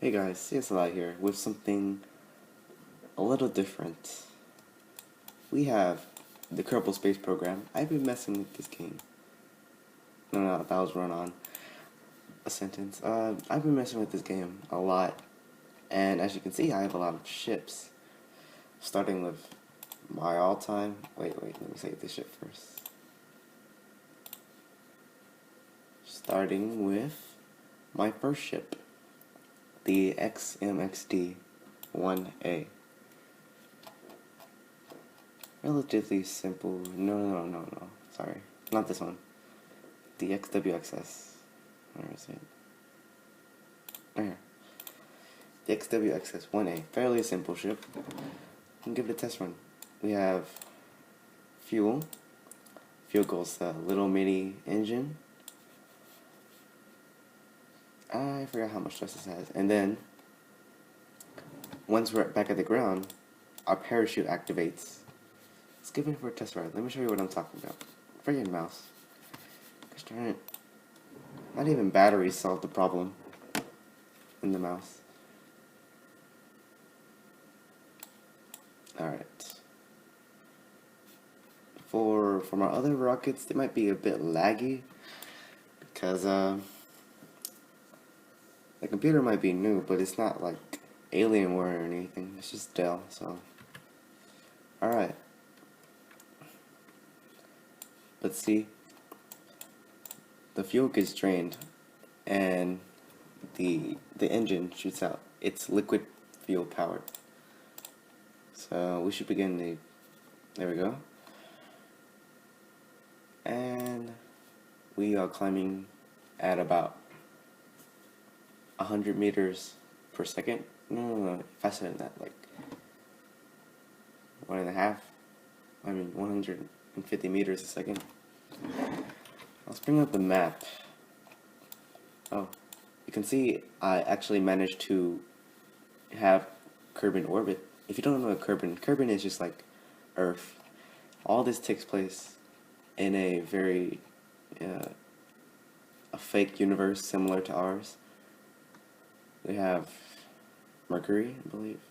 Hey guys, CSLI here with something a little different. We have the Kerbal Space Program. I've been messing with this game. No, that was run on a sentence. I've been messing with this game a lot, and as you can see, I have a lot of ships. Starting with my all-time. Wait, let me say this ship first. Starting with my first ship, the XMXD-1A. Relatively simple. No. Sorry, not this one. The XWXS. Where is it? Right here. The XWXS-1A. Fairly simple ship. And give it a test run. We have fuel. Fuel goes the little mini engine. I forgot how much thrust this has. And then, once we're back at the ground, our parachute activates. Let's give it for a test ride. Let me show you what I'm talking about. Friggin' mouse. Gosh darn it. Not even batteries solve the problem in the mouse. Alright. For my other rockets, they might be a bit laggy because the computer might be new, but it's not like Alienware or anything. It's just Dell, so. Alright. Let's see. The fuel gets drained and the engine shoots out. It's liquid fuel powered. So we should begin the, there we go. And we are climbing at about 100 meters per second. No, faster than that, like 150 meters a second. Let's bring up the map. Oh, you can see I actually managed to have Kerbin orbit. If you don't know Kerbin is just like Earth. All this takes place in a very a fake universe similar to ours. We have Mercury, I believe,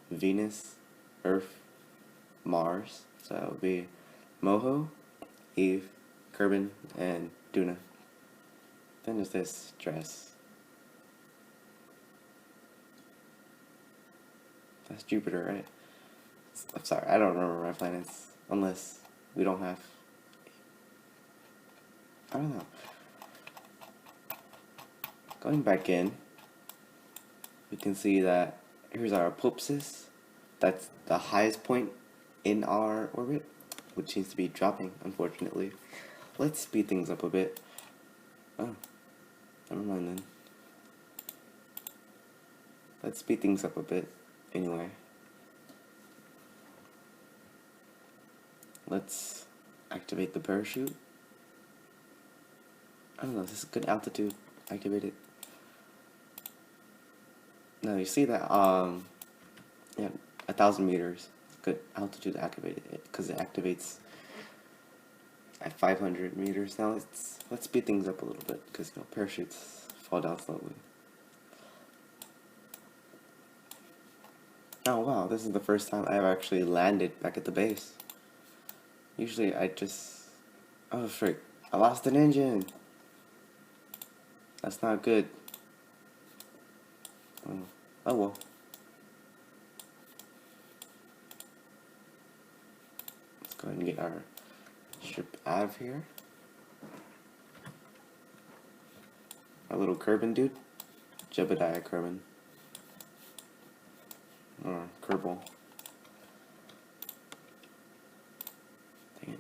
Venus, Earth, Mars. So that would be Moho, Eve, Kerbin, and Duna. Then there's this dress. That's Jupiter, right? I'm sorry, I don't remember my planets. Unless we don't have... I don't know. Going back in, we can see that here's our apopsis. That's the highest point in our orbit, which seems to be dropping, unfortunately. Let's speed things up a bit. Oh, never mind then. Let's speed things up a bit. Anyway. Let's activate the parachute. I don't know, this is good altitude. Activate it. Now you see that, yeah, 1,000 meters. Good altitude to activate it, because it activates at 500 meters. Now let's speed things up a little bit, because parachutes fall down slowly. Oh wow, this is the first time I've actually landed back at the base. Usually I just... oh frick, I lost an engine! That's not good. Oh well. Let's go ahead and get our ship out of here. Our little Kerbin dude. Jebediah Kerbin. Or Kerbal. Dang it.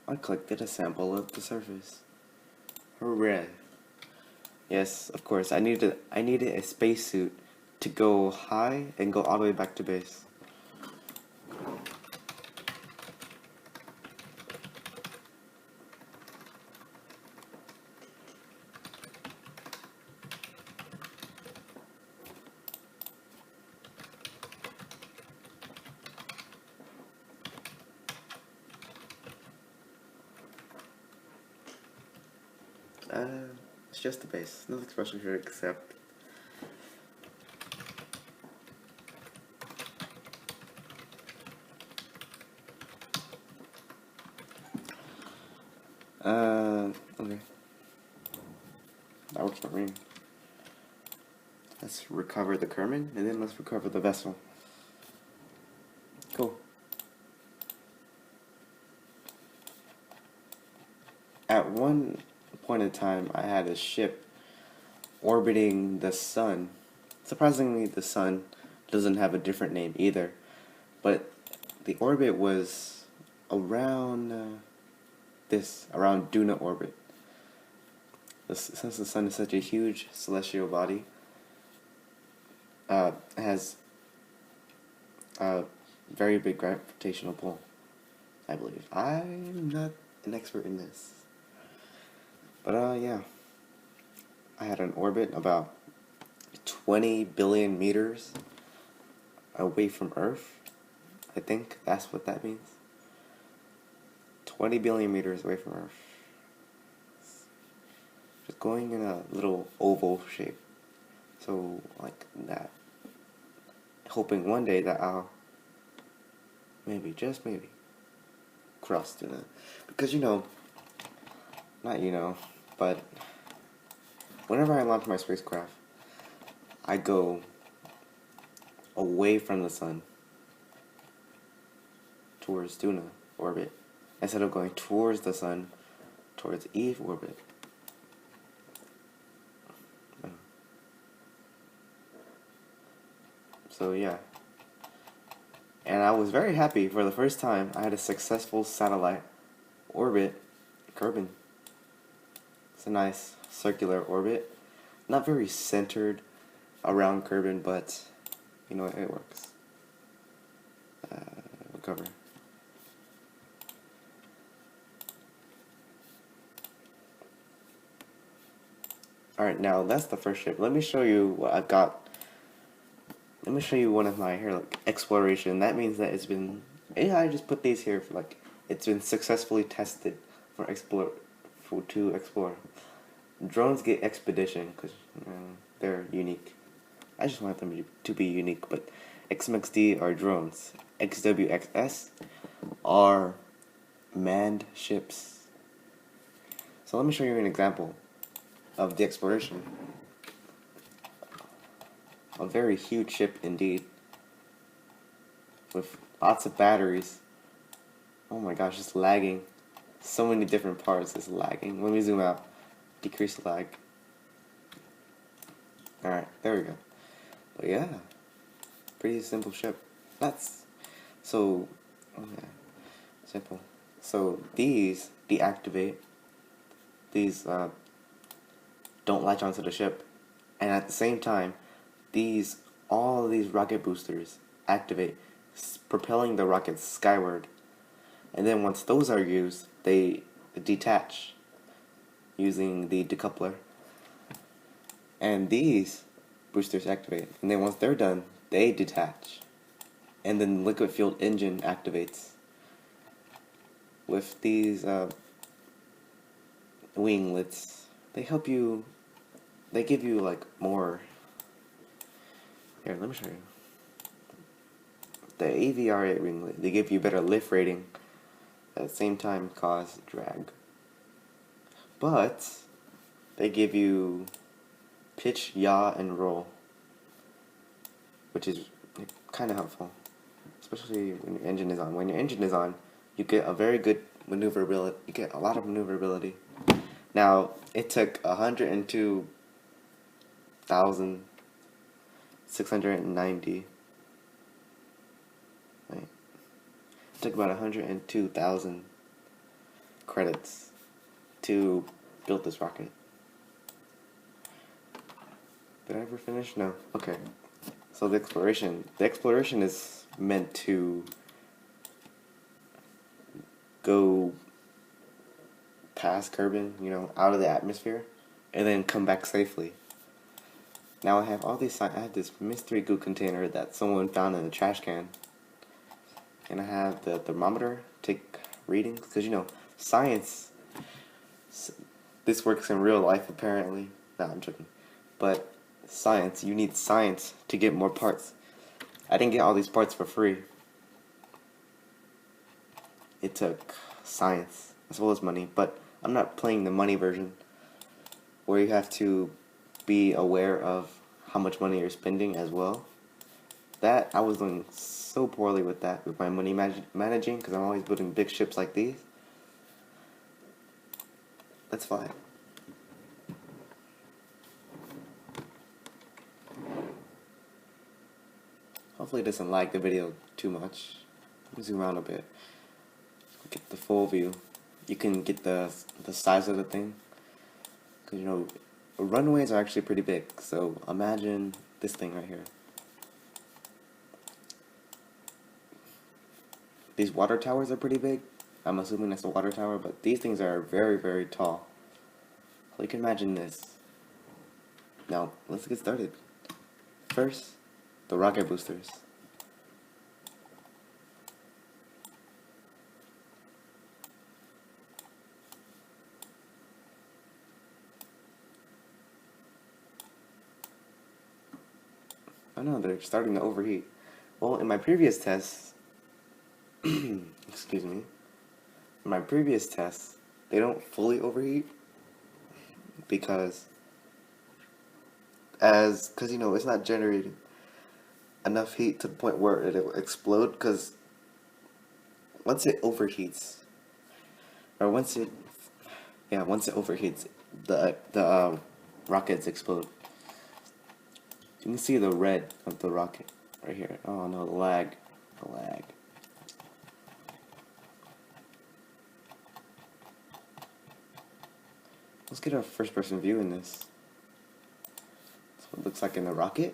I collected a sample of the surface. Hooray. Yes, of course, I needed a spacesuit to go high and go all the way back to base. It's just the base. Nothing special here except okay. That works for me. Let's recover the Kerbin, and then let's recover the vessel. Cool. At one point in time, I had a ship orbiting the sun. Surprisingly, the sun doesn't have a different name either, but the orbit was around around Duna orbit. Since the sun is such a huge celestial body, it has a very big gravitational pull, I believe. I'm not an expert in this. But yeah. I had an orbit about 20 billion meters away from Earth. I think that's what that means. 20 billion meters away from Earth. Just going in a little oval shape. So, like that. Hoping one day that I'll maybe, just maybe, cross to that. Because but whenever I launch my spacecraft, I go away from the sun towards Duna orbit instead of going towards the sun towards Eve orbit. So yeah. And I was very happy for the first time I had a successful satellite orbit Kerbin. It's a nice circular orbit. Not very centered around Kerbin, but it works. Recover. Alright, now that's the first ship. Let me show you what I've got. Let me show you one of my here, exploration. That means that it's been, I just put these here for it's been successfully tested to explore. Drones get expedition because they're unique. I just want them to be unique, but XMXD are drones. XWXS are manned ships. So let me show you an example of the exploration. A very huge ship indeed, with lots of batteries. Oh my gosh, it's lagging. So many different parts, it's lagging. Let me zoom out, decrease the lag. Alright, there we go. But yeah, pretty simple ship. So simple. So these deactivate. These don't latch onto the ship, and at the same time, all of these rocket boosters activate, propelling the rockets skyward. And then once those are used, they detach using the decoupler. And these boosters activate. And then once they're done, they detach. And then the liquid fueled engine activates. With these winglets, they give you more. Here, let me show you. The AVR8 winglet, they give you better lift rating, at the same time cause drag. But they give you pitch, yaw, and roll, which is kind of helpful, especially when your engine is on. When your engine is on, you get a very good maneuverability. You get a lot of maneuverability. Now, it took 102,690. Right. It took about 102,000 credits to build this rocket. Did I ever finish? No. Okay. So the exploration is meant to go past Kerbin, out of the atmosphere, and then come back safely. Now I have I have this mystery goo container that someone found in a trash can, and I have the thermometer take readings because science this works in real life apparently. No, I'm joking. But science, you need science to get more parts. I didn't get all these parts for free. It took science as well as money, but I'm not playing the money version where you have to be aware of how much money you're spending as well. That, I was doing so poorly with that, with my money managing, because I'm always building big ships like these. Let's fly. Hopefully it doesn't lag the video too much. Let me zoom out a bit. Get the full view. You can get the size of the thing. Because, you know, runways are actually pretty big. So imagine this thing right here. These water towers are pretty big. I'm assuming that's a water tower, but these things are very, very tall. So you can imagine this. Now, let's get started. First, the rocket boosters. I know, they're starting to overheat. Well, in my previous tests, excuse me, in my previous tests, they don't fully overheat because you know, it's not generating enough heat to the point where it'll explode, because once it overheats, or once it overheats, the rockets explode. You can see the red of the rocket right here. Oh no, the lag. Let's get our first person view in this. That's what it looks like in the rocket.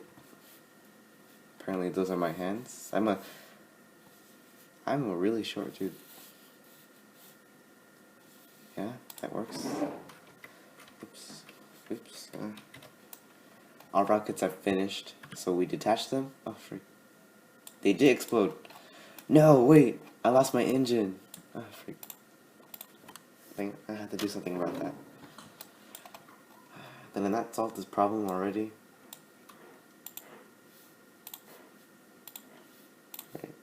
Apparently those are my hands. I'm a really short dude. Yeah, that works. Oops. Our rockets are finished, so we detach them. Oh, freak. They did explode. No, wait. I lost my engine. Oh, freak. I have to do something about that. Did I not solve this problem already? Right.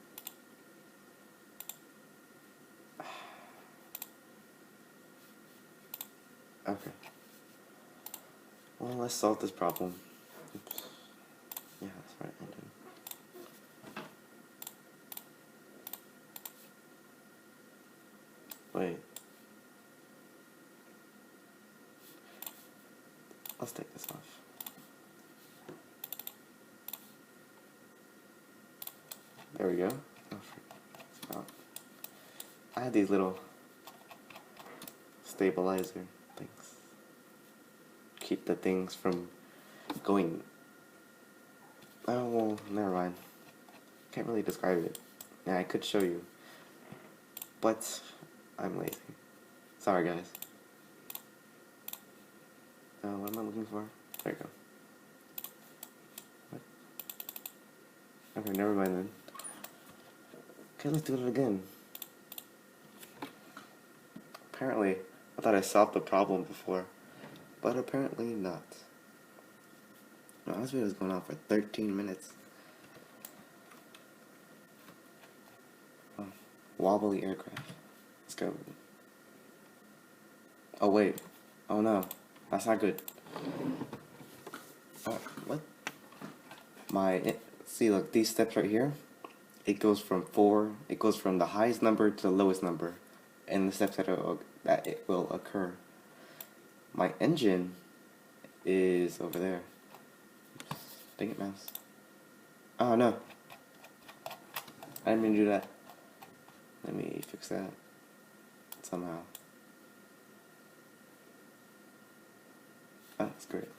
Okay. Well, let's solve this problem. Oops. Yeah, that's right, I did. Wait. Let's take this off. There we go. Oh, freak. I had these little stabilizer things. Keep the things from going. Oh, well, never mind. Can't really describe it. Yeah, I could show you. But I'm lazy. Sorry, guys. What am I looking for? There you go. What? Okay, never mind then. Okay, let's do it again. Apparently, I thought I solved the problem before, but apparently not. Now, this video is going on for 13 minutes. Oh, wobbly aircraft. Let's go. Oh, wait. Oh, no. That's not good. What? See, look, these steps right here, it goes from the highest number to the lowest number, and the steps that it will occur. My engine is over there. Oops. Dang it, mouse. Oh, no. I didn't mean to do that. Let me fix that somehow. Oh, that's great.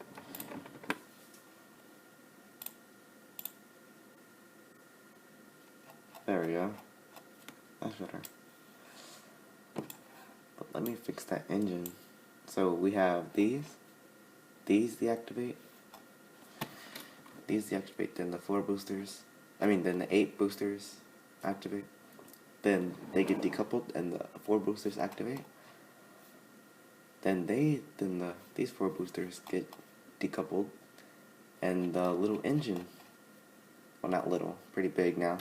There we go. That's better. But let me fix that engine. So we have these deactivate. These deactivate, then the 4 boosters. Then the 8 boosters activate. Then they get decoupled and the 4 boosters activate. then these 4 boosters get decoupled, and the little engine, well, not little, pretty big now,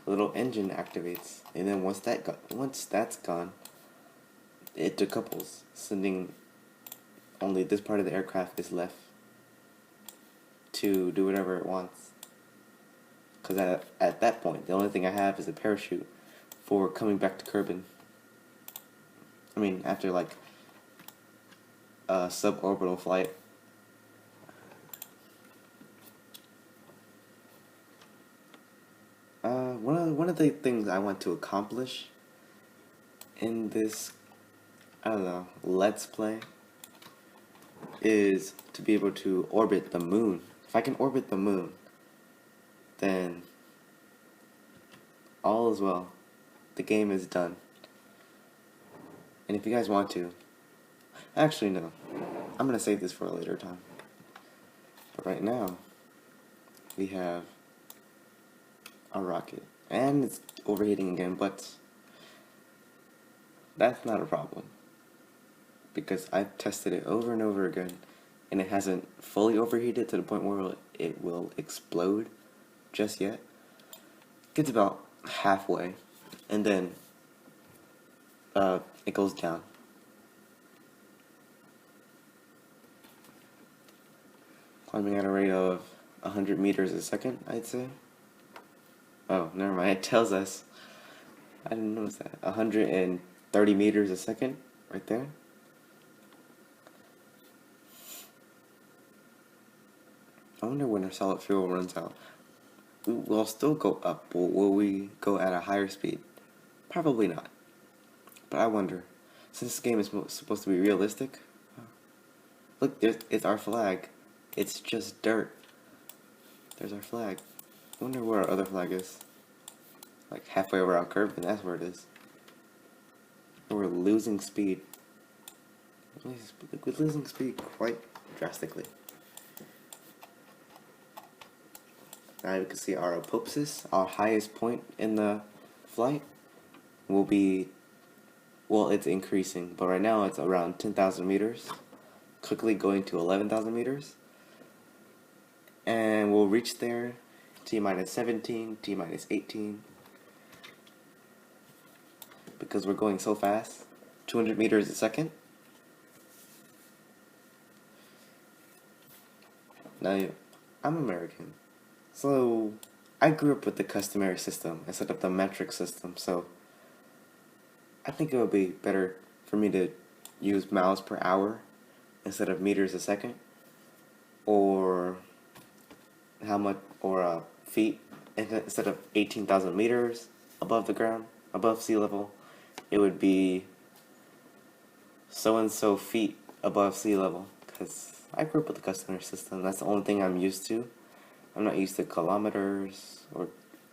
little engine activates, and then once that's gone, it decouples, sending only this part of the aircraft is left to do whatever it wants. Because at that point, the only thing I have is a parachute for coming back to Kerbin. I mean, after like a suborbital flight. One of the things I want to accomplish in this, I don't know, let's play, is to be able to orbit the moon. If I can orbit the moon, then all is well. The game is done. And if you guys want to, actually no, I'm gonna save this for a later time. But right now, we have our rocket, and it's overheating again, but that's not a problem, because I've tested it over and over again, and it hasn't fully overheated to the point where it will explode just yet. It gets about halfway, and then it goes down. Climbing at a rate of 100 meters a second, I'd say. Oh, never mind, it tells us. I didn't notice that. 130 meters a second, right there. I wonder when our solid fuel runs out. We'll still go up, but will we go at a higher speed? Probably not. But I wonder, since this game is supposed to be realistic, look, it's our flag. It's just dirt. There's our flag. I wonder where our other flag is. Like halfway around Kerbin, that's where it is. And we're losing speed. We're losing speed quite drastically. Now you can see our apopsis, our highest point in the flight, will be, well, it's increasing, but right now it's around 10,000 meters, quickly going to 11,000 meters, and we'll reach there T-minus 17, T-minus 18, because we're going so fast, 200 meters a second. Now, I'm American, so I grew up with the customary system instead of the metric system, so I think it would be better for me to use miles per hour instead of meters a second, or feet instead of 18,000 meters above the ground, above sea level. It would be so and so feet above sea level, because I grew up with the customary system. That's the only thing I'm used to. I'm not used to kilometers or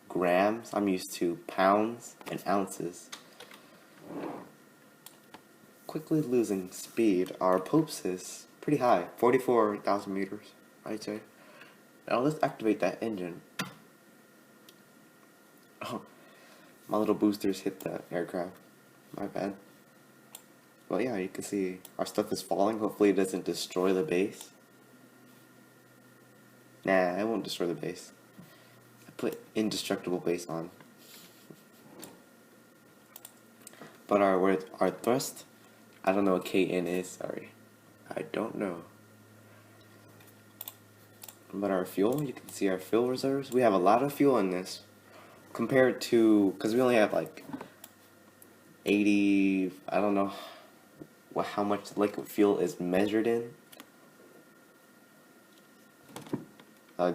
grams. I'm used to pounds and ounces. Quickly losing speed. Our popes is pretty high, 44,000 meters, I'd say. Now let's activate that engine. Oh, my little boosters hit the aircraft. My bad. Well, yeah, you can see our stuff is falling. Hopefully it doesn't destroy the base. Nah, it won't destroy the base. I put indestructible base on. But our thrust, I don't know what KN is, sorry. I don't know. But our fuel, you can see our fuel reserves. We have a lot of fuel in this compared to, because we only have like 80, I don't know how much liquid fuel is measured in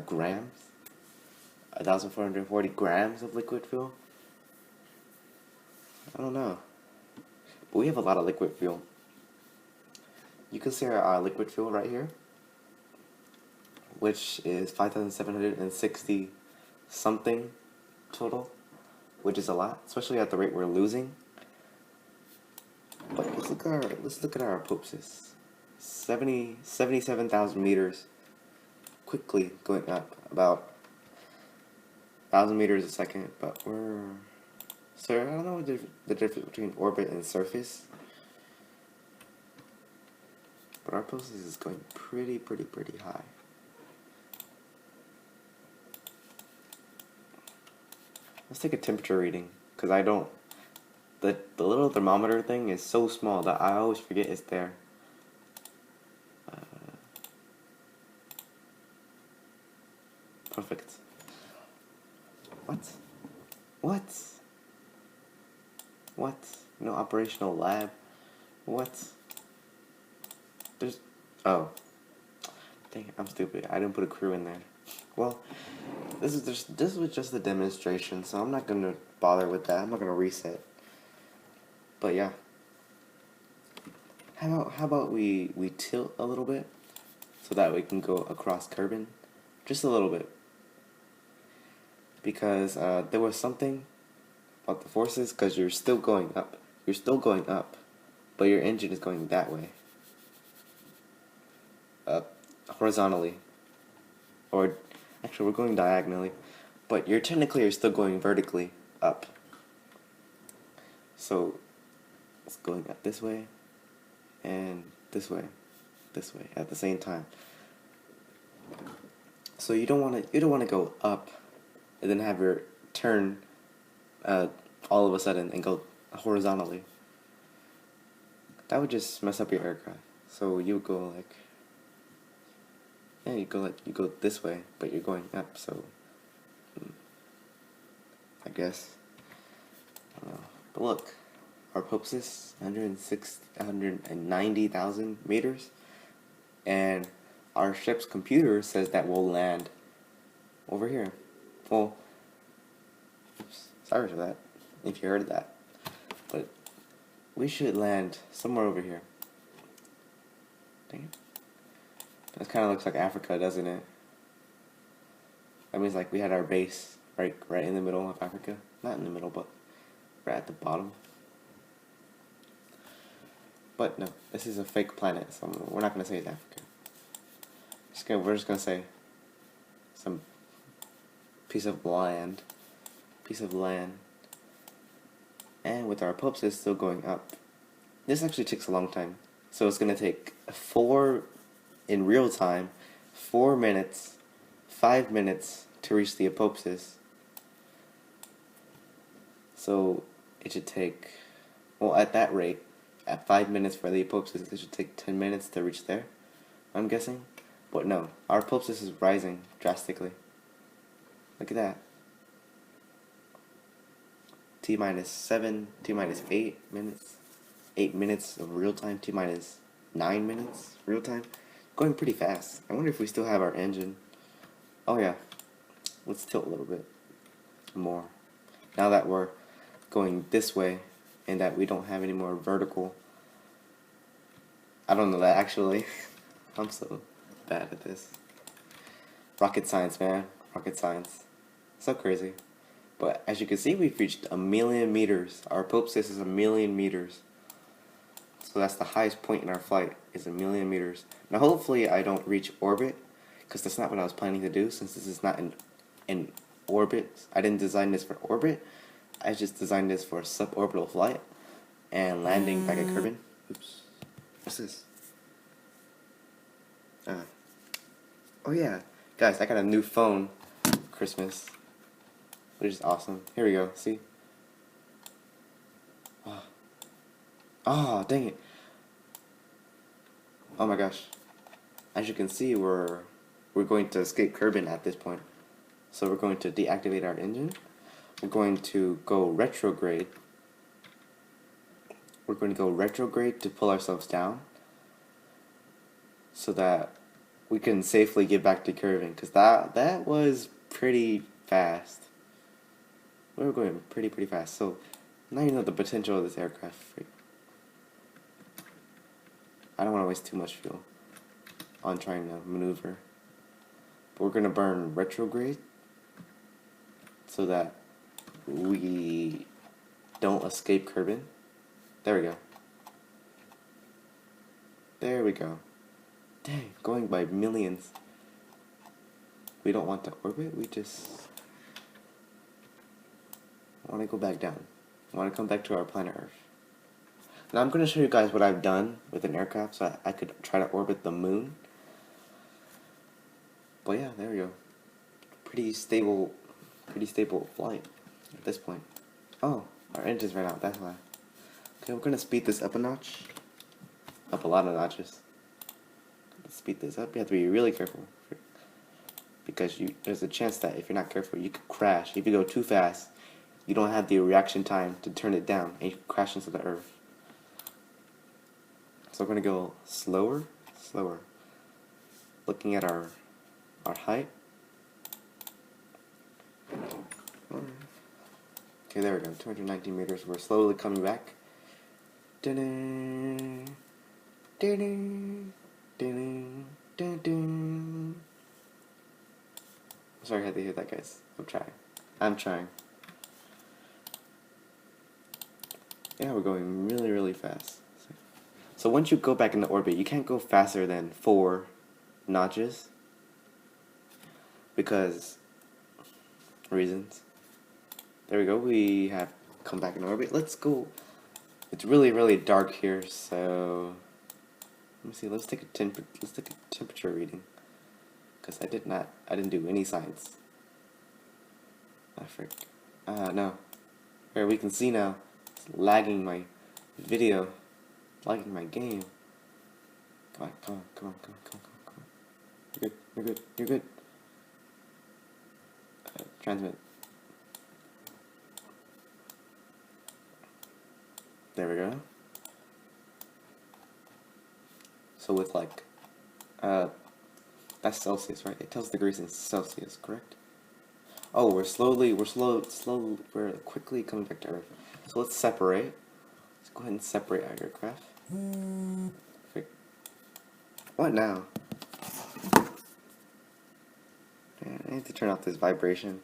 grams. 1,440 grams of liquid fuel. I don't know, but we have a lot of liquid fuel. You can see our liquid fuel right here, which is 5,760 something total, which is a lot, especially at the rate we're losing. But let's look at our apopsis. 77,000 meters, quickly going up about 1,000 meters a second. But so I don't know the difference between orbit and surface. But our pulse is going pretty high. Let's take a temperature reading, because I don't... The little thermometer thing is so small that I always forget it's there. Perfect. What? What? What? No operational lab? What? There's... Oh. Dang it, I'm stupid. I didn't put a crew in there. Well, this was just a demonstration, so I'm not gonna bother with that. I'm not gonna reset. But yeah. How about we tilt a little bit so that we can go across Kerbin? Just a little bit. Because there was something about the forces, because you're still going up. You're still going up, but your engine is going that way. Horizontally. Or, actually, we're going diagonally. But you're still going vertically up. So, it's going up this way, and this way at the same time. So you don't want to go up and then have your turn all of a sudden and go horizontally. That would just mess up your aircraft. So you go like, yeah, you go this way, but you're going up. So I guess I don't know. But look, our Pope is 190,000 meters, and our ship's computer says that we'll land over here. Well, oops, sorry for that, if you heard that. But we should land somewhere over here. Dang it. That kind of looks like Africa, doesn't it? That means like we had our base right in the middle of Africa. Not in the middle, but right at the bottom. But no, this is a fake planet, so we're not gonna say it's Africa. We're just gonna say some piece of land. And with our Pope is still going up. This actually takes a long time. So it's gonna take in real time, 4 minutes, 5 minutes to reach the apopsis. So it should take, well, at that rate, at 5 minutes for the apopsis, it should take 10 minutes to reach there, I'm guessing. But no, our apopsis is rising drastically. Look at that. T-7, T-8 minutes. 8 minutes of real time, T-9 minutes real time. Going pretty fast. I wonder if we still have our engine. Oh yeah. Let's tilt a little bit more. Now that we're going this way and that we don't have any more vertical. I don't know that actually. I'm so bad at this. Rocket science, man. Rocket science. So crazy. But as you can see, we've reached 1,000,000 meters. Our apopsis is 1,000,000 meters. So that's the highest point in our flight, is 1,000,000 meters. Now hopefully I don't reach orbit, because that's not what I was planning to do, since this is not in orbit. I didn't design this for orbit. I just designed this for suborbital flight and landing back at Kerbin. Oops. What's this? Oh yeah. Guys, I got a new phone for Christmas, which is awesome. Here we go. See? Oh, dang it. Oh my gosh. As you can see, we're going to escape Kerbin at this point. So we're going to deactivate our engine. We're going to go retrograde. We're going to go retrograde to pull ourselves down so that we can safely get back to Kerbin, because that was pretty fast. We were going pretty fast. So now you know the potential of this aircraft. I don't want to waste too much fuel on trying to maneuver. But we're going to burn retrograde so that we don't escape Kerbin. There we go. There we go. Dang, going by millions. We don't want to orbit, we just want to go back down. We want to come back to our planet Earth. Now I'm going to show you guys what I've done with an aircraft so I could try to orbit the moon. But yeah, there we go. Pretty stable flight at this point. Oh, our engines ran out, that's why. Okay, we're going to speed this up a notch. Up a lot of notches. Let's speed this up. You have to be really careful. Because there's a chance that if you're not careful, you could crash. If you go too fast, you don't have the reaction time to turn it down, and you could crash into the earth. So we're going to go slower. Looking at our height. Okay, there we go, 219 meters. We're slowly coming back. Sorry I had to hear that, guys. I'm trying. Yeah, we're going really fast. So once you go back into orbit, you can't go faster than 4 notches. Because reasons. There we go, we have come back in orbit. Let's go. It's really dark here, so let me see, let's take a temperature reading. Because I didn't do any science. No. Here we can see now. It's lagging my video. Lagging my game. Come on. You're good. Transmit. There we go. So with that's Celsius, right? It tells degrees in Celsius, correct? Oh, we're quickly coming back to Earth. So let's separate. Let's go ahead and separate our aircraft. What now? Man, I need to turn off this vibration.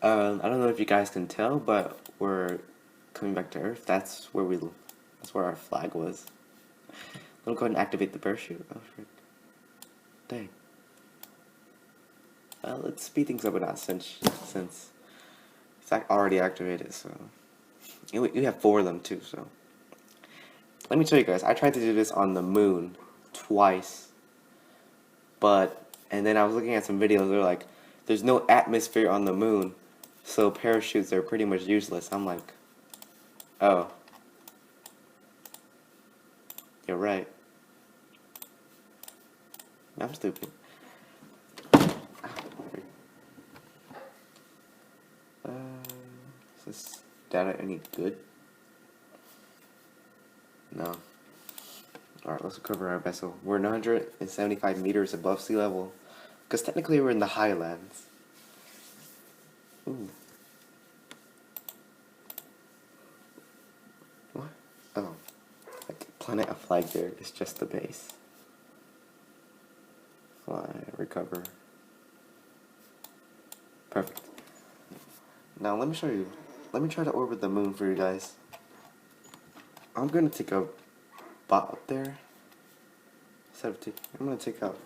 I don't know if you guys can tell, but we're coming back to Earth. That's where our flag was. Let me go ahead and activate the parachute. Oh, frick. Dang. Let's speed things up a notch since it's already activated, so you have 4 of them too, so let me show you guys. I tried to do this on the moon twice, and then I was looking at some videos. They're like, there's no atmosphere on the moon, so parachutes are pretty much useless. I'm like, oh, you're right. I'm stupid. Is this data any good? No. Alright, let's recover our vessel. We're 975 meters above sea level. Because technically we're in the highlands. Ooh. What? Oh. Like planet a flag there. It's just the base. Fly, recover. Perfect. Now let me show you. Let me try to orbit the moon for you guys. I'm gonna take a bot up there. I'm gonna take out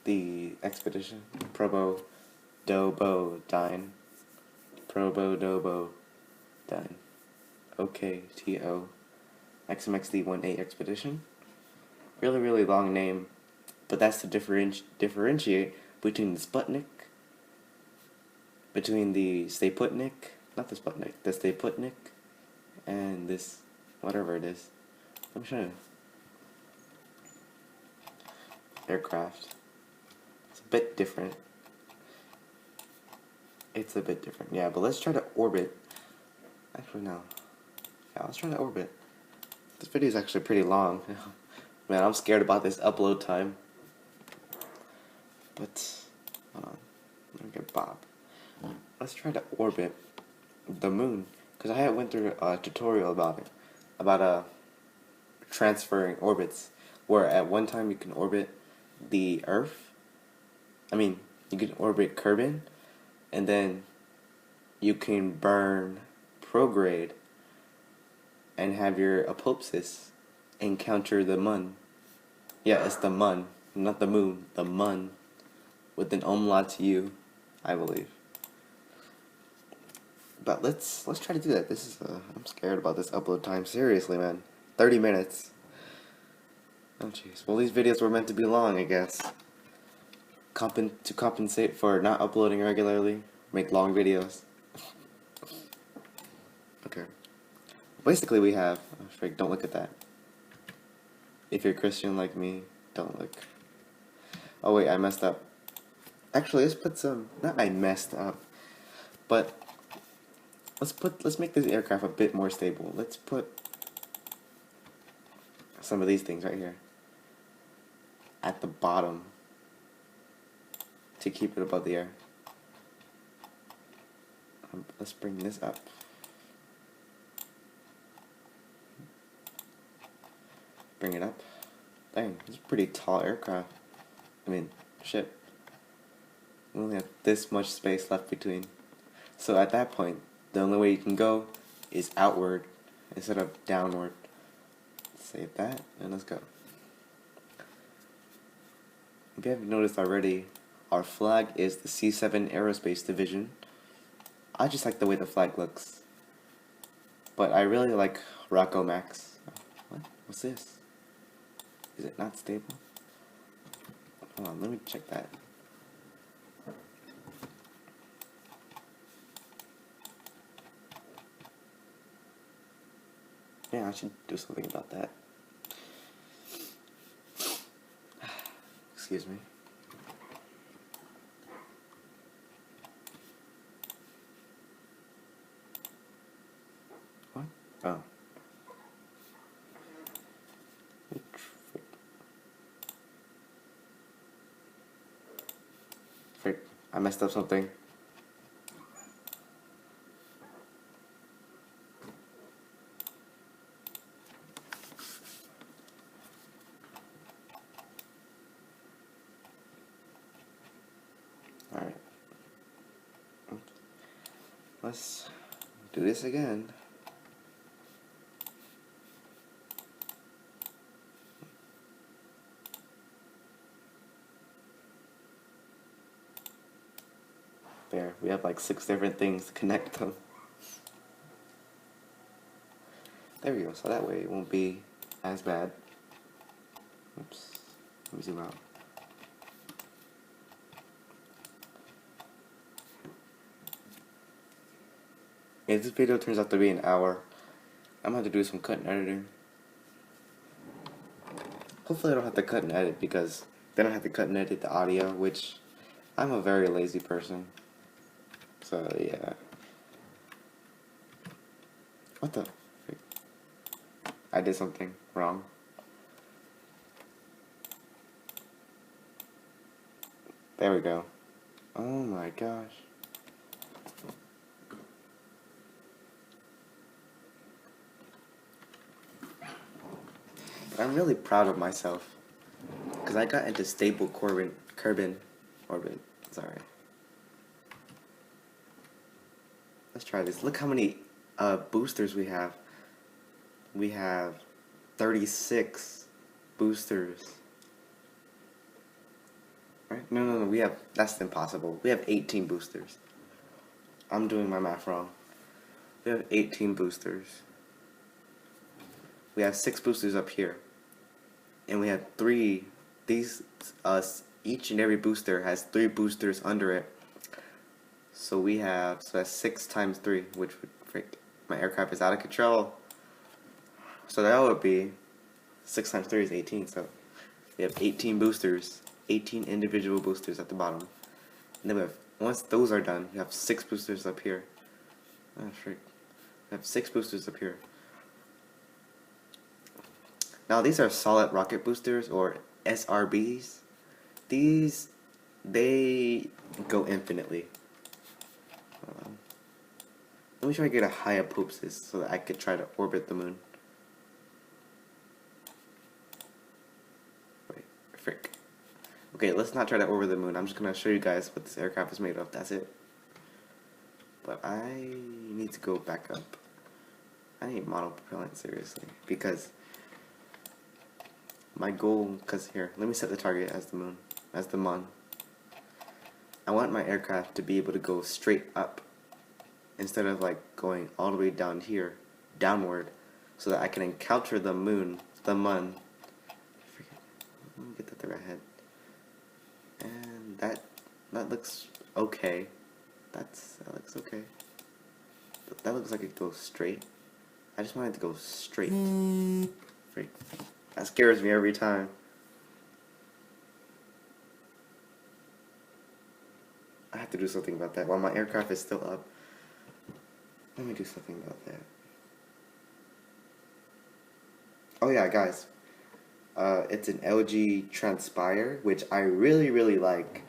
the expedition. Probo Dobo Dine. OKTO XMXD18 expedition. Really long name, but that's to differentiate between the Sputnik, between the Stay Putnik, not the Sputnik, the Stay Putnik, and this, whatever it is. Let me show you. Aircraft. It's a bit different. Yeah, but let's try to orbit. Actually, no. Yeah, let's try to orbit. This video is actually pretty long. Man, I'm scared about this upload time. But, hold on. Let me get Bob. Let's try to orbit the moon. Because I went through a tutorial about it. About transferring orbits. Where at one time you can orbit the Earth. You can orbit Kerbin. And then you can burn prograde and have your apopsis encounter the mun. Yeah, it's the mun, not the moon, the mun, with an umlaut U, I believe. But let's try to do that. This is I'm scared about this upload time. Seriously, man. 30 minutes. Oh jeez. Well, these videos were meant to be long, I guess. To compensate for not uploading regularly, make long videos. Okay. Basically, we have. Oh, freak! Don't look at that. If you're Christian like me, don't look. Oh wait, I messed up. Actually, let's put some. Not I messed up, but let's make this aircraft a bit more stable. Let's put some of these things right here at the bottom to keep it above the air. Let's bring this up. Bring it up. Dang, it's a pretty tall aircraft. I mean, shit. We only have this much space left between. So at that point, the only way you can go is outward instead of downward. Save that, and let's go. If you haven't noticed already, our flag is the C7 Aerospace Division. I just like the way the flag looks. But I really like Rocco Max. What? What's this? Is it not stable? Hold on, let me check that. Yeah, I should do something about that. Excuse me. What? Oh. Frick. I messed up something. Alright. Let's do this again. There, we have like 6 different things to connect them. There we go, so that way it won't be as bad. Oops, let me zoom out. If this video turns out to be an hour, I'm gonna have to do some cut and editing. Hopefully I don't have to cut and edit, because then I have to cut and edit the audio, which I'm a very lazy person. So yeah. What the frick? I did something wrong. There we go. Oh my gosh. I'm really proud of myself, because I got into stable Kerbin orbit. Sorry. Let's try this. Look how many boosters we have. We have 36 boosters. Right? No, we have, that's impossible. We have 18 boosters. I'm doing my math wrong. We have 18 boosters. We have 6 boosters up here. And we have 3, each and every booster has 3 boosters under it. So we have, so that's 6 times 3, which would, frick, my aircraft is out of control. So that would be, 6 times 3 is 18, so we have 18 boosters, 18 individual boosters at the bottom. And then we have, once those are done, we have 6 boosters up here. Oh, frick. We have 6 boosters up here. Now these are solid rocket boosters, or SRBs. These, they go infinitely. Let me try to get a high up hoopsis so that I could try to orbit the moon. Wait, frick. Okay, let's not try to orbit the moon. I'm just gonna show you guys what this aircraft is made of. That's it. But I need to go back up. I need model propellant, seriously, because my goal, because here, let me set the target as the moon, as the mon. I want my aircraft to be able to go straight up. instead of like going all the way down here, downward, so that I can encounter the moon, the mun. Let me get that the right head. And that looks okay. That looks okay. But that looks like it goes straight. I just want it to go straight. Freak. That scares me every time. I have to do something about that while my aircraft is still up. Let me do something about that. Oh yeah, guys. It's an LG Transpire, which I really, really like.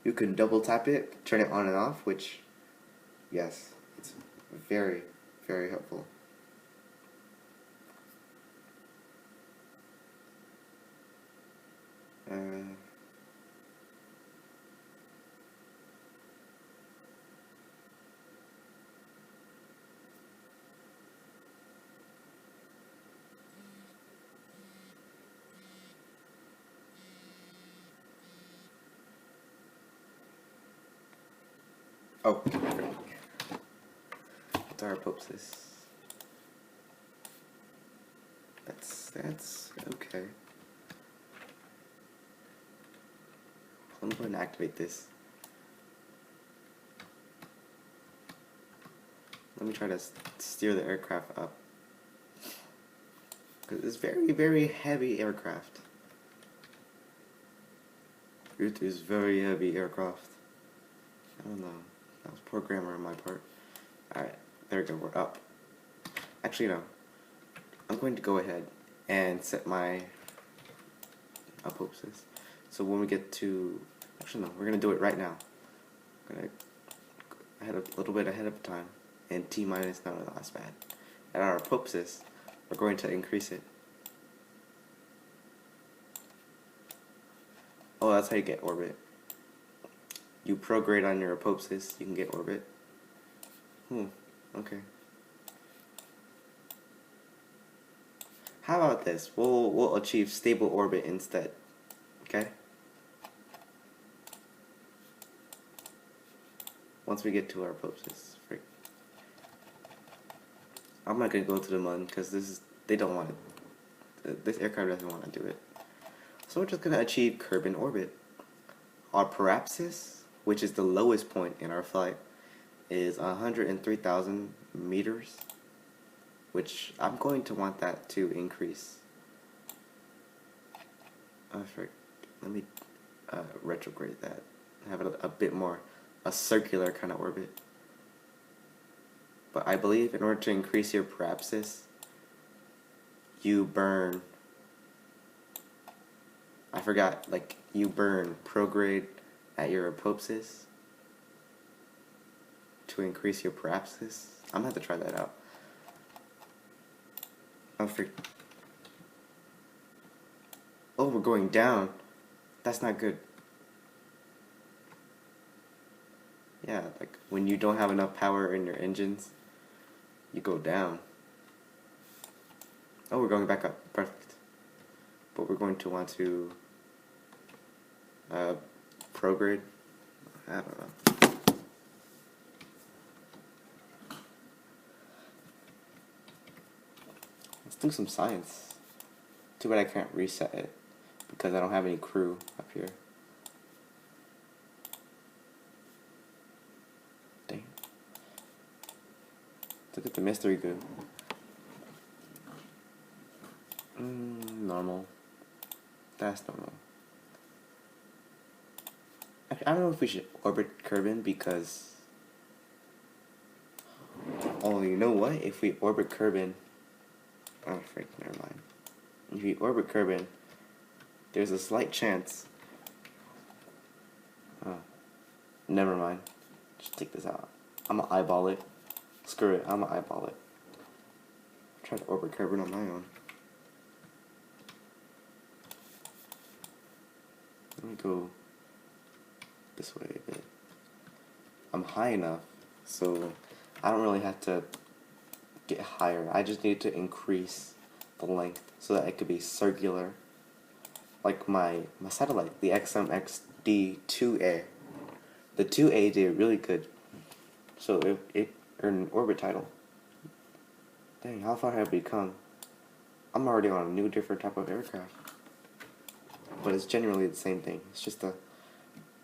You can double tap it, turn it on and off, which, yes, it's very, very helpful. Oh, what's our popsis? That's okay. I'm going to activate this. Let me try to steer the aircraft up. Because it's very, very heavy aircraft. It is very heavy aircraft. I don't know. That was poor grammar on my part. Alright, there we go, we're up. Actually, no. I'm going to go ahead and set my upholsters. So when we get to... Actually, no, we're going to do it right now. I'm going to a little bit ahead of time. And T minus, no, that's bad. At our apopsis, we're going to increase it. Oh, that's how you get orbit. You prograde on your apopsis, you can get orbit. Okay. How about this? We'll achieve stable orbit instead. Okay? Once we get to our apopsis. I'm not gonna go to the moon because they don't want it. This aircraft doesn't want to do it. So we're just gonna achieve Kerbin orbit. Our parapsis, which is the lowest point in our flight, is 103,000 meters, which I'm going to want that to increase. Let me retrograde that. Have it a bit more, a circular kind of orbit. But I believe in order to increase your parapsis, you burn, I forgot, like you burn prograde at your apopsis to increase your parapsis. I'm gonna have to try that out. Oh, we're going down. That's not good. Yeah, like when you don't have enough power in your engines, you go down. Oh, we're going back up. Perfect. But we're going to want to prograde. I don't know. Let's do some science. Too bad I can't reset it because I don't have any crew up here. Dang. Look at the mystery goo. Normal. That's normal. I don't know if we should orbit Kerbin because... Oh, you know what? If we orbit Kerbin... Oh, freak, never mind. If we orbit Kerbin, there's a slight chance... Oh, never mind. Just take this out. I'm gonna eyeball it. Screw it, I'm gonna eyeball it. Try to orbit Kerbin on my own. Let me go this way a bit. I'm high enough, so I don't really have to get higher. I just need to increase the length so that it could be circular. Like my satellite, the XMXD2A. The 2A did really good. So it an orbit title. Dang, how far have we come? I'm already on a new, different type of aircraft. But it's generally the same thing. It's just a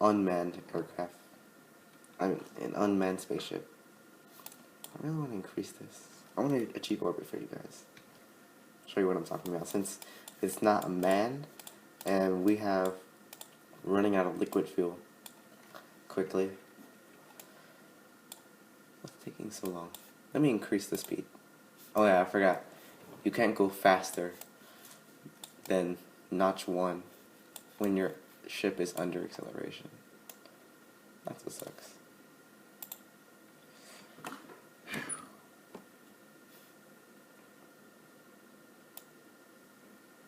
unmanned aircraft. I mean, an unmanned spaceship. I really want to increase this. I want to achieve orbit for you guys. Show you what I'm talking about. Since it's not manned, and we have running out of liquid fuel quickly. What's taking so long? Let me increase the speed. Oh yeah, I forgot. You can't go faster than notch 1 when your ship is under acceleration. That's what sucks.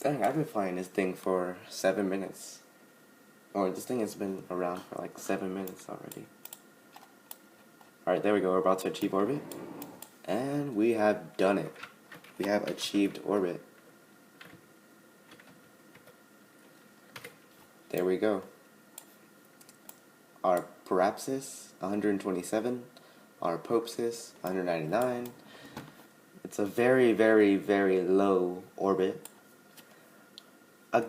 Dang, I've been flying this thing for 7 minutes. Or this thing has been around for like 7 minutes already. Alright, there we go. We're about to achieve orbit. And we have done it. We have achieved orbit. There we go. Our Fraps 127. Our Popes 199. It's a very, very, very low orbit. A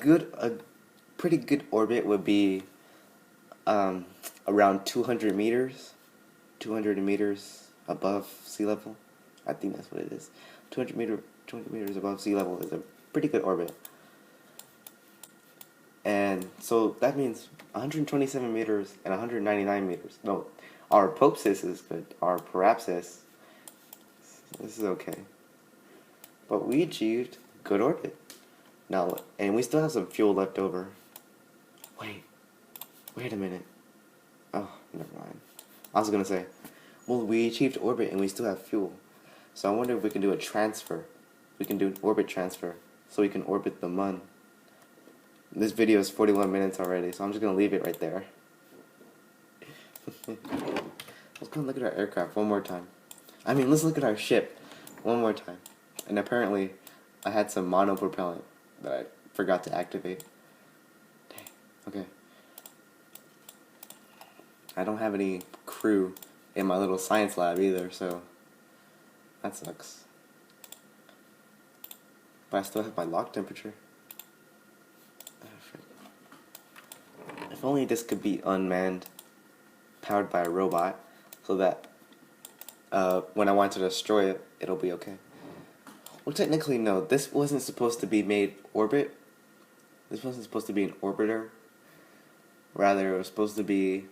pretty good orbit would be around 200 meters. 200 meters above sea level. I think that's what it is. 200 meters above sea level is a pretty good orbit. And so that means 127 meters and 199 meters. No, our Popes is good. Our Fraps, this is okay. But we achieved good orbit. Now, and we still have some fuel left over. Wait a minute. Oh, never mind. I was gonna say, well, we achieved orbit and we still have fuel. So I wonder if we can do a transfer. We can do an orbit transfer so we can orbit the Mun. This video is 41 minutes already, so I'm just gonna leave it right there. Let's go and look at our aircraft one more time. I mean, let's look at our ship one more time. And apparently, I had some monopropellant that I forgot to activate. Dang. Okay. I don't have any crew in my little science lab either, so that sucks. But I still have my lock temperature. If only this could be unmanned, powered by a robot, so that when I want to destroy it, it'll be okay. Well, technically, no. This wasn't supposed to be made orbit. This wasn't supposed to be an orbiter. Rather, it was supposed to be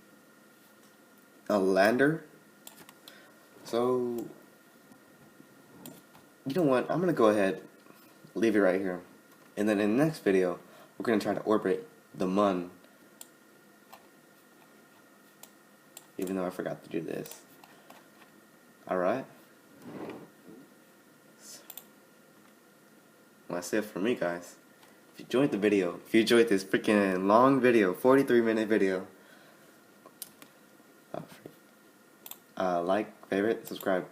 a lander. So, you know what? I'm going to go ahead, leave it right here. And then in the next video, we're going to try to orbit the Mun. Even though I forgot to do this. Alright? Well, that's it for me, guys. If you enjoyed the video, if you enjoyed this freaking long video, 43-minute video, like, favorite, subscribe.